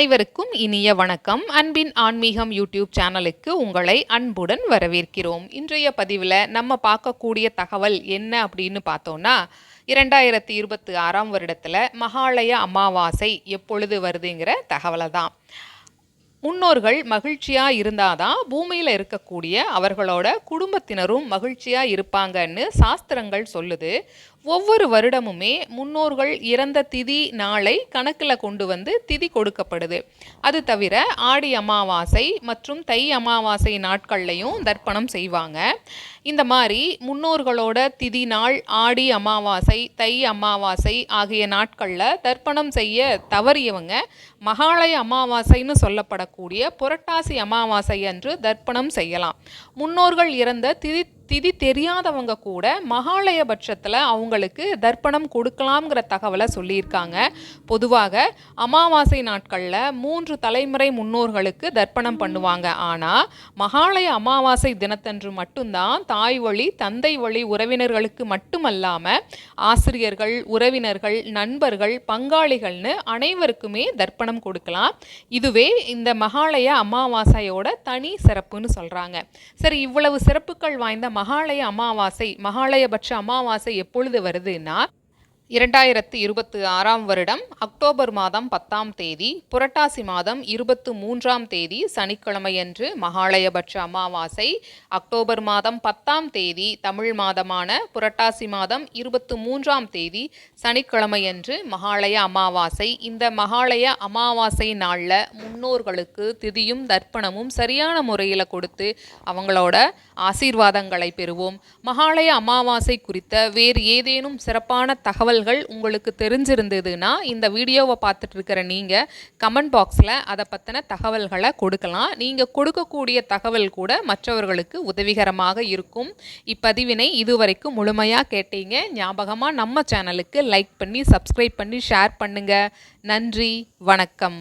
அனைவருக்கும் இனிய வணக்கம். அன்பின் ஆன்மீகம் யூடியூப் சேனலுக்கு உங்களை அன்புடன் வரவேற்கிறோம். இன்றைய பதிவில் நம்ம பார்க்கக்கூடிய தகவல் என்ன அப்படின்னு பார்த்தோன்னா, 2026ஆம் வருடத்தில் மகாலய அமாவாசை எப்பொழுது வருதுங்கிற தகவலை தான். முன்னோர்கள் மகிழ்ச்சியாக இருந்தாதான் பூமியில் இருக்கக்கூடிய அவர்களோட குடும்பத்தினரும் மகிழ்ச்சியாக இருப்பாங்கன்னு சாஸ்திரங்கள் சொல்லுது. ஒவ்வொரு வருடமுமே முன்னோர்கள் இறந்த திதி நாளை கணக்கில் கொண்டு வந்து திதி கொடுக்கப்படுது. அது தவிர ஆடி அமாவாசை மற்றும் தை அமாவாசை நாட்கள்லையும் தர்ப்பணம் செய்வாங்க. இந்த மாதிரி முன்னோர்களோட திதி நாள் ஆடி அமாவாசை தை அமாவாசை ஆகிய நாட்களில் தர்ப்பணம் செய்ய தவறியவங்க மகாலய அமாவாசைன்னு சொல்லப்படக்கூடிய புரட்டாசி அமாவாசை அன்று தர்ப்பணம் செய்யலாம். முன்னோர்கள் இறந்த திதி தெரியாதவங்க கூட மகாலய பட்சத்தில் அவங்களுக்கு தர்ப்பணம் கொடுக்கலாம்ங்கிற தகவலை சொல்லியிருக்காங்க. பொதுவாக அமாவாசை நாட்களில் 3 தலைமுறை முன்னோர்களுக்கு தர்ப்பணம் பண்ணுவாங்க. ஆனால் மகாலய அமாவாசை தினத்தன்று மட்டும்தான் தாய் வழி தந்தை வழி உறவினர்களுக்கு மட்டுமல்லாமல் ஆசிரியர்கள், உறவினர்கள், நண்பர்கள், பங்காளிகள்னு அனைவருக்குமே தர்ப்பணம் கொடுக்கலாம். இதுவே இந்த மகாலய அமாவாசையோட தனி சிறப்புன்னு சொல்கிறாங்க. சரி, இவ்வளவு சிறப்புகள் வாய்ந்த மகாலய அமாவாசை, மகாலயபட்ச அமாவாசை எப்பொழுது வருதுன்னா 2026ஆம் வருடம் அக்டோபர் மாதம் 10ஆம் தேதி புரட்டாசி மாதம் 23ஆம் தேதி சனிக்கிழமையன்று மகாலயபட்ச அமாவாசை. அக்டோபர் மாதம் 10ஆம் தேதி தமிழ் மாதமான புரட்டாசி மாதம் 23ஆம் தேதி சனிக்கிழமையன்று மகாலய அமாவாசை. இந்த மகாலய அமாவாசை நாளில் முன்னோர்களுக்கு திதியும் தர்ப்பணமும் சரியான முறையில் கொடுத்து அவங்களோட ஆசீர்வாதங்களை பெறுவோம். மகாலய அமாவாசை குறித்த வேறு ஏதேனும் சிறப்பான தகவல் உங்களுக்கு தெரிஞ்சிருந்ததுன்னா இந்த வீடியோவை பார்த்துட்டு இருக்கிற நீங்கள் கமெண்ட் பாக்ஸில் அதை பற்றின தகவல்களை கொடுக்கலாம். நீங்கள் கொடுக்கக்கூடிய தகவல் கூட மற்றவர்களுக்கு உதவிகரமாக இருக்கும். இப்பதிவினை இதுவரைக்கும் முழுமையாக கேட்டீங்க. ஞாபகமாக நம்ம சேனலுக்கு லைக் பண்ணி சப்ஸ்கிரைப் பண்ணி ஷேர் பண்ணுங்கள். நன்றி, வணக்கம்.